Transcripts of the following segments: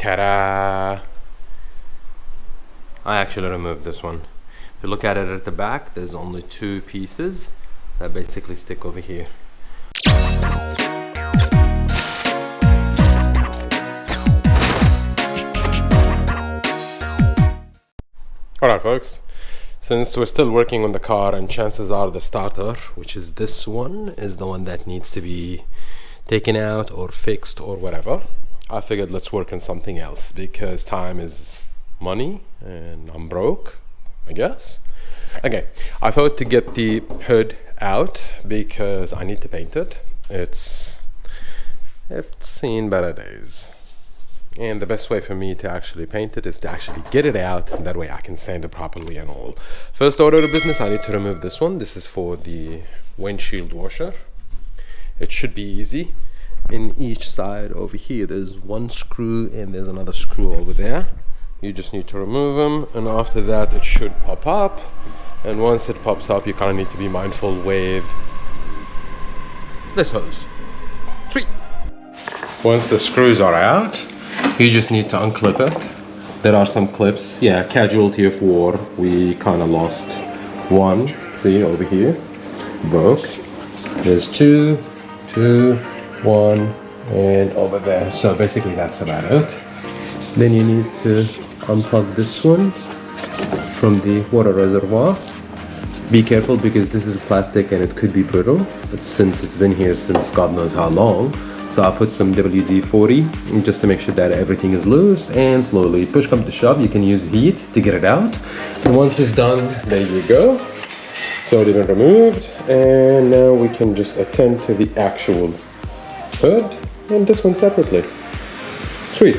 Ta-da! I actually removed this one. If you look at it at the back, there's only two pieces that basically stick over here. Alright folks, since we're still working on the car and chances are the starter, which is this one, is the one that needs to be taken out or fixed or whatever, I figured let's work on something else because time is money and I'm broke, I guess. Okay, I thought to get the hood out because I need to paint it. It's seen better days. And the best way for me to actually paint it is to actually get it out, and that way I can sand it properly and all. First order of business, I need to remove this one. This is for the windshield washer. It should be easy. In each side over here, there's one screw and there's another screw over there. You just need to remove them, and after that it should pop up. And once it pops up, you kind of need to be mindful with this hose. Sweet! Once the screws are out, you just need to unclip it. There are some clips, yeah, casualty of war. We kind of lost one, see over here, broke. There's two, one, and over there. So basically that's about it. Then you need to unplug this one from the water reservoir. Be careful because this is plastic and it could be brittle, but since it's been here since God knows how long, so I put some WD-40 just to make sure that everything is loose, and slowly push come to shove, you can use heat to get it out. And once it's done, there you go. So it's been removed, and now we can just attend to the actual hood and this one separately. Sweet.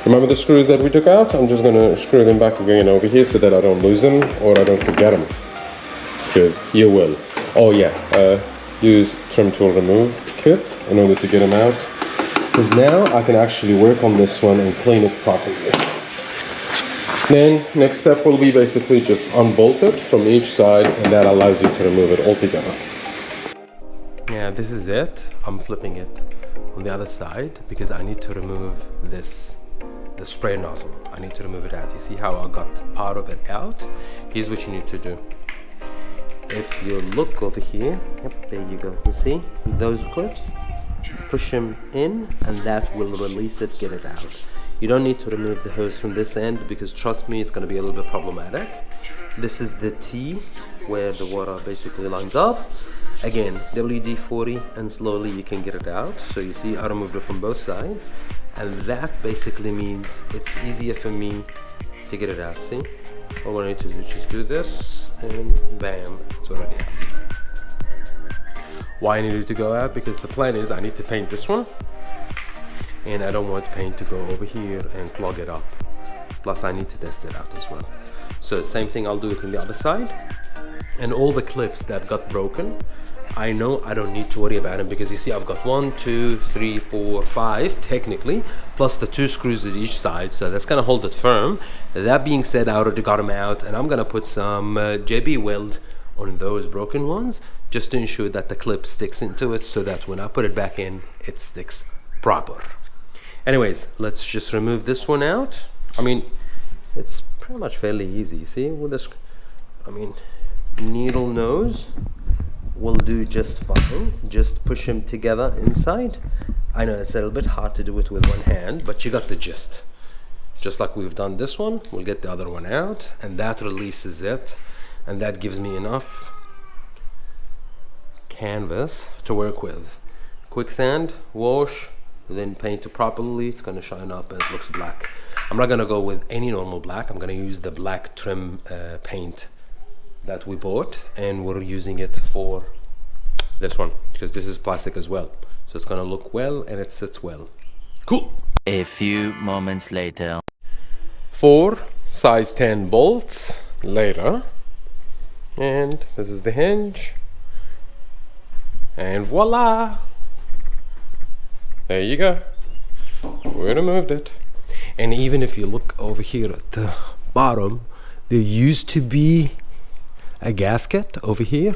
Remember the screws that we took out? I'm just gonna screw them back again over here so that I don't lose them or I don't forget them. Because you will. Oh yeah, use trim tool remove kit in order to get them out, because now I can actually work on this one and clean it properly. Then next step will be basically just unbolt it from each side, and that allows you to remove it altogether. Yeah, this is it. I'm flipping it on the other side because I need to remove this, the spray nozzle. I need to remove it out. You see how I got part of it out? Here's what you need to do. If you look over here, yep, there you go, you see those clips, push them in and that will release it, get it out. You don't need to remove the hose from this end because trust me, it's going to be a little bit problematic. This is the T where the water basically lines up. Again, WD-40 and slowly you can get it out. So you see I removed it from both sides, and that basically means it's easier for me to get it out. See, all I need to do is just do this and bam, it's already out. Why I needed to go out? Because the plan is I need to paint this one and I don't want paint to go over here and clog it up. Plus I need to test it out as well. So same thing, I'll do it on the other side. And all the clips that got broken, I know I don't need to worry about them because you see I've got 1, 2, 3, 4, 5 technically, plus the 2 screws at each side, so that's gonna hold it firm. That being said, I already got them out and I'm gonna put some JB weld on those broken ones just to ensure that the clip sticks into it so that when I put it back in, it sticks proper. Anyways, let's just remove this one out. I mean, it's pretty much fairly easy, you see, with this, I mean, needle nose will do just fine. Just push them together inside. I know it's a little bit hard to do it with one hand, but you got the gist. Just like we've done this one, we'll get the other one out and that releases it, and that gives me enough canvas to work with. Quick sand, wash, then paint it properly. It's gonna shine up and it looks black. I'm not gonna go with any normal black. I'm gonna use the black trim paint that we bought, and we're using it for this one because this is plastic as well, so it's gonna look well and it sits well. Cool. A few moments later. 4 size 10 bolts later, and this is the hinge, and voila, there you go. We removed it. And even if you look over here at the bottom, there used to be a gasket over here.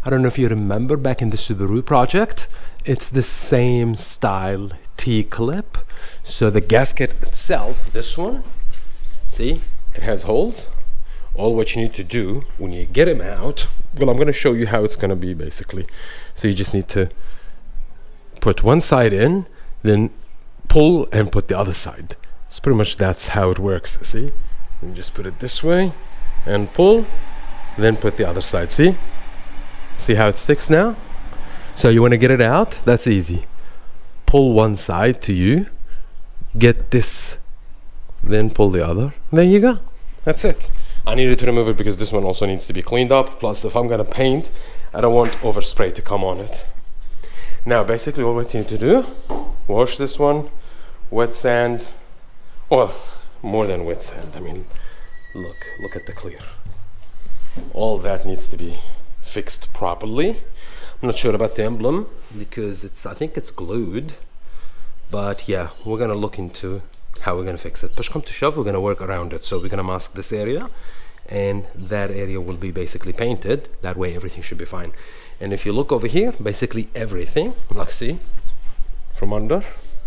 I don't know if you remember back in the Subaru project, it's the same style T-clip. So the gasket itself, this one, see, it has holes. All what you need to do when you get them out, well, I'm going to show you how it's going to be basically. So you just need to put one side in, then pull and put the other side. It's pretty much that's how it works. See, you just put it this way and pull, then put the other side. See how it sticks now? So you want to get it out, that's easy. Pull one side to you, get this, then pull the other. There you go. That's it. I needed to remove it because this one also needs to be cleaned up. Plus, if I'm gonna paint, I don't want overspray to come on it. Now, basically, all we need to do, wash this one, wet sand. Well, more than wet sand. I mean, look at the clear. All that needs to be fixed properly. I'm not sure about the emblem because I think it's glued. But yeah, we're gonna look into how we're gonna fix it. Push come to shove, we're gonna work around it. So we're gonna mask this area, and that area will be basically painted. That way everything should be fine. And if you look over here, basically everything, like see, from under,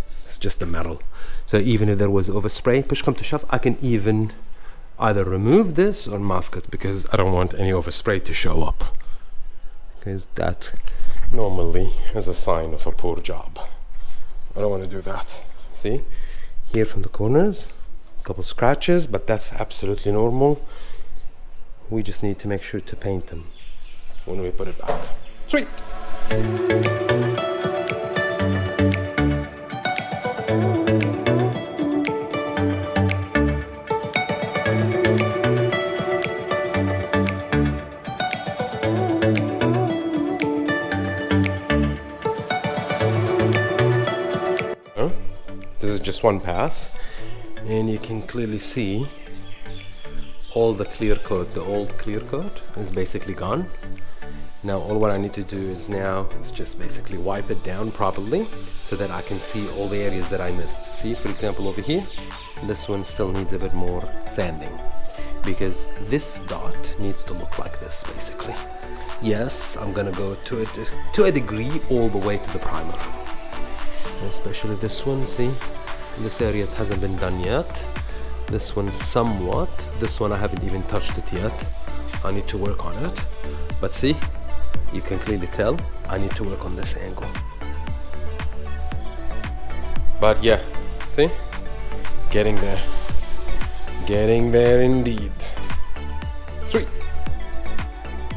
it's just the metal. So even if there was overspray, push come to shove, I can even either remove this or mask it because I don't want any overspray to show up. Because that normally is a sign of a poor job. I don't want to do that. See? Here from the corners, a couple scratches, but that's absolutely normal. We just need to make sure to paint them when we put it back. Sweet! This is just one pass, and you can clearly see all the clear coat, the old clear coat is basically gone. Now all what I need to do is just basically wipe it down properly so that I can see all the areas that I missed. See, for example, over here, this one still needs a bit more sanding because this dot needs to look like this basically. Yes, I'm gonna go to a degree all the way to the primer. Especially this one, see, this area hasn't been done yet. This one somewhat, this one I haven't even touched it yet. I need to work on it, but see, you can clearly tell I need to work on this angle. But yeah, see, getting there indeed. Sweet.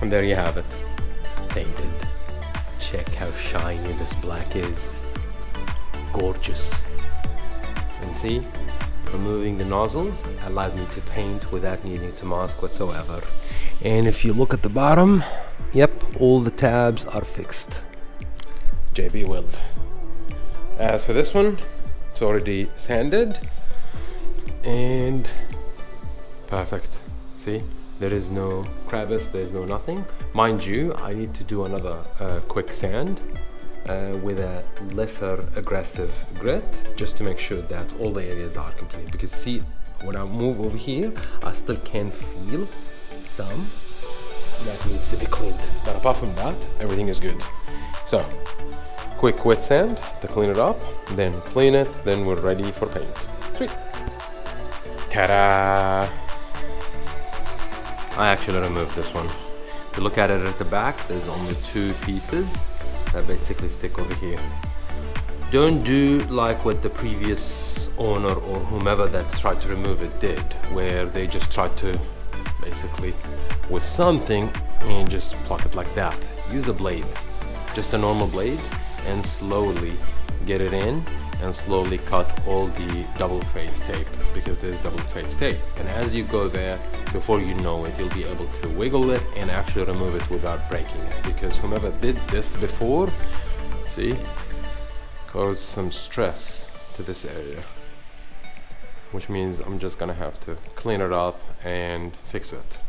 And there you have it, painted. Check how shiny this black is. Gorgeous. And see, removing the nozzles allowed me to paint without needing to mask whatsoever. And if you look at the bottom, yep, all the tabs are fixed. JB Weld. As for this one, it's already sanded and perfect. See, there is no crevice, there's no nothing. Mind you, I need to do another quick sand with a lesser aggressive grit just to make sure that all the areas are complete, because see, when I move over here I still can feel some that needs to be cleaned, but apart from that everything is good. So quick wet sand to clean it up, then clean it, then we're ready for paint. Sweet. Ta-da! I actually removed this one. If you look at it at the back, there's only two pieces that basically stick over here. Don't do like what the previous owner or whomever that tried to remove it did, where they just tried to basically with something and just pluck it like that. Use a blade, just a normal blade, and slowly get it in and slowly cut all the double face tape, because there's double face tape, and as you go there, before you know it, you'll be able to wiggle it and actually remove it without breaking it, because whomever did this before, see, caused some stress to this area, which means I'm just gonna have to clean it up and fix it.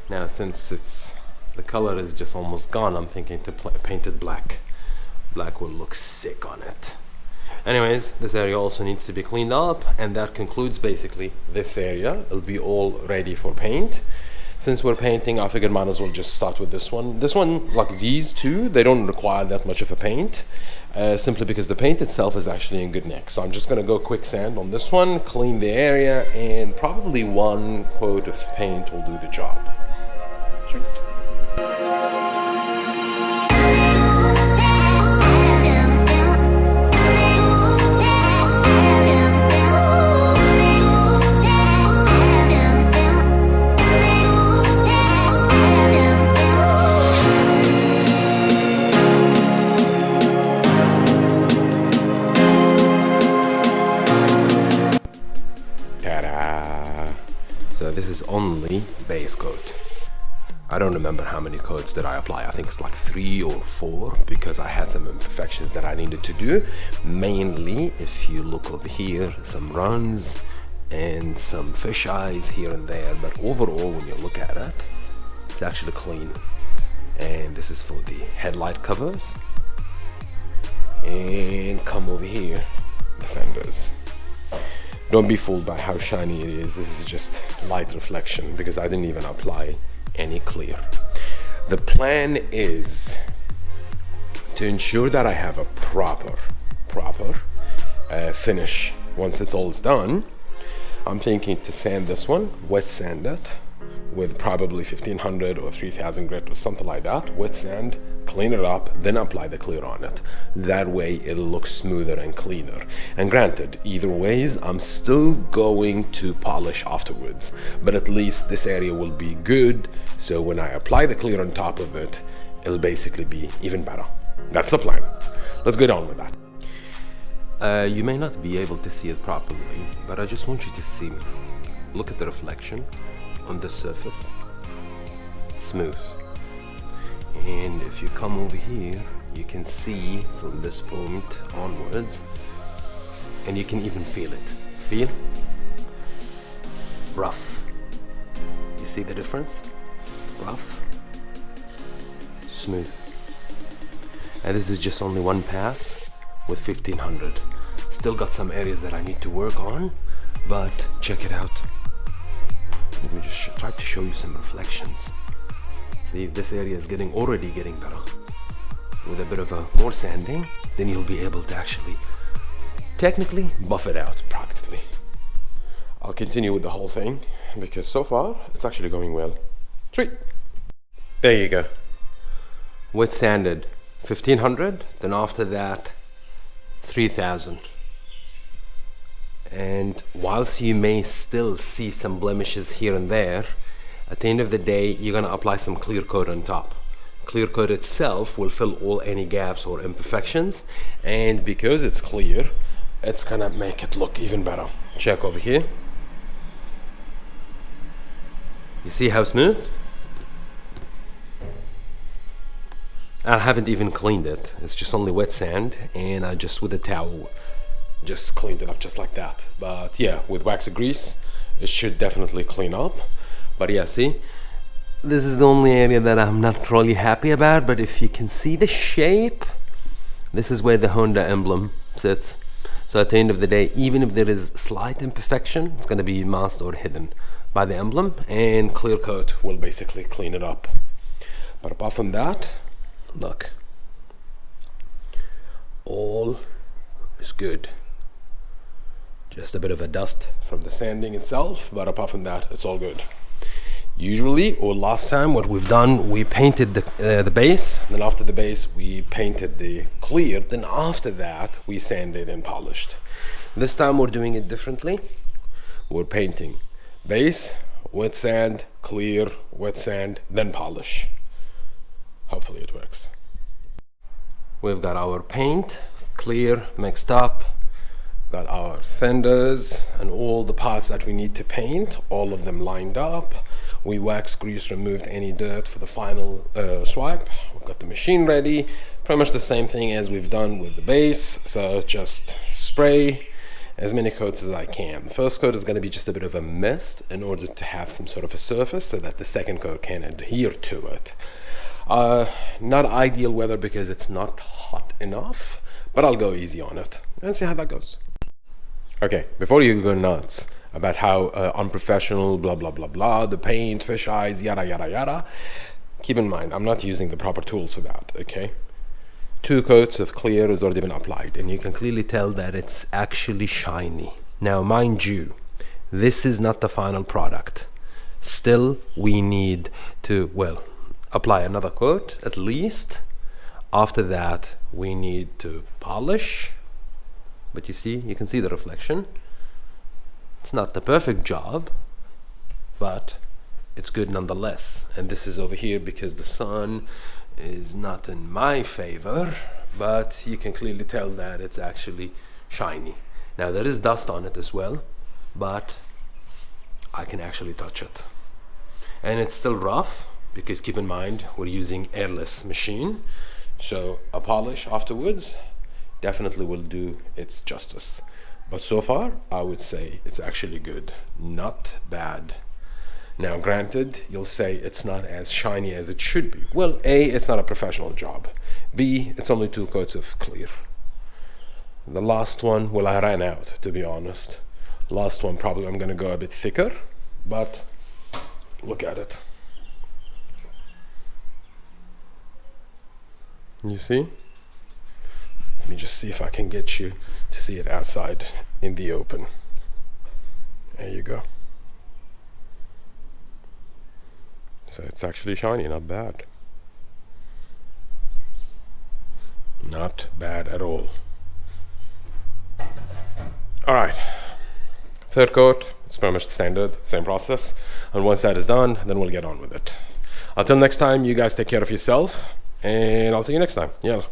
Now since the color is just almost gone, I'm thinking to paint it black. Black will look sick on it. Anyways, this area also needs to be cleaned up, and that concludes basically this area. It'll be all ready for paint. Since we're painting, I figured might as well just start with this one. This one, like these two, they don't require that much of a paint. simply because the paint itself is actually in good nick. So I'm just going to go quick sand on this one, clean the area, and probably one coat of paint will do the job. Sweet. So this is only base coat. I don't remember how many coats did I apply. I think it's like 3 or 4 because I had some imperfections that I needed to do. Mainly, if you look over here, some runs and some fish eyes here and there. But overall, when you look at it, it's actually clean. And this is for the headlight covers. And come over here, the fenders. Don't be fooled by how shiny it is. This is just light reflection because I didn't even apply any clear. The plan is to ensure that I have a proper finish once it's all done. I'm thinking to sand this one, wet sand it with probably 1500 or 3000 grit or something like that. Wet sand, clean it up, then apply the clear on it. That way it'll look smoother and cleaner. And granted, either ways, I'm still going to polish afterwards, but at least this area will be good, so when I apply the clear on top of it, it'll basically be even better. That's the plan. Let's get on with that. You may not be able to see it properly, but I just want you to see me. Look at the reflection on the surface. Smooth. And if you come over here, you can see from this point onwards, and you can even feel it. Feel? Rough. You see the difference? Rough, smooth. And this is just only one pass with 1500. Still got some areas that I need to work on, but check it out. Let me just try to show you some reflections. See, this area is already getting better. With a bit of more sanding, then you'll be able to actually technically buff it out practically. I'll continue with the whole thing because so far it's actually going well. Sweet. There you go. Wet sanded 1500, then after that 3000. And whilst you may still see some blemishes here and there, at the end of the day, you're gonna apply some clear coat on top. Clear coat itself will fill all any gaps or imperfections, and because it's clear, it's gonna make it look even better. Check over here. You see how smooth? I haven't even cleaned it. It's just only wet sand, and I just with a towel just cleaned it up just like that. But yeah, with wax grease, it should definitely clean up. But yeah, see, this is the only area that I'm not really happy about, but if you can see the shape, this is where the Honda emblem sits. So at the end of the day, even if there is slight imperfection, it's going to be masked or hidden by the emblem, and clear coat will basically clean it up. But apart from that, look, all is good. Just a bit of a dust from the sanding itself, but apart from that, it's all good. Usually, or last time, what we've done, we painted the base, then after the base, we painted the clear, then after that, we sanded and polished. This time, we're doing it differently. We're painting base, wet sand, clear, wet sand, then polish. Hopefully it works. We've got our paint, clear, mixed up. Got our fenders and all the parts that we need to paint, all of them lined up. We wax grease removed any dirt for the final swipe. We've got the machine ready. Pretty much the same thing as we've done with the base. So just spray as many coats as I can. The first coat is going to be just a bit of a mist in order to have some sort of a surface so that the second coat can adhere to it. Not ideal weather because it's not hot enough, but I'll go easy on it and see how that goes. Okay, before you go nuts about how unprofessional, blah, blah, blah, blah, the paint, fish eyes, yada, yada, yada, keep in mind, I'm not using the proper tools for that, okay? 2 coats of clear has already been applied, and you can clearly tell that it's actually shiny. Now, mind you, this is not the final product. Still, we need to, well, apply another coat at least. After that, we need to polish. But you see, you can see the reflection. It's not the perfect job, but it's good nonetheless. And this is over here because the sun is not in my favor, but you can clearly tell that it's actually shiny. Now there is dust on it as well, but I can actually touch it. And it's still rough because keep in mind we're using airless machine, so a polish afterwards definitely will do its justice. But so far I would say it's actually good, not bad. Now granted, you'll say it's not as shiny as it should be. Well, A, it's not a professional job. B, it's only 2 coats of clear. The last one, well, I ran out, to be honest. Last one, probably I'm gonna go a bit thicker, but look at it. You see? Let me just see if I can get you to see it outside in the open. There you go. So it's actually shiny, not bad. Not bad at all. All right, 3rd coat, it's pretty much standard, same process. And once that is done, then we'll get on with it. Until next time, you guys take care of yourself, and I'll see you next time. Yalla.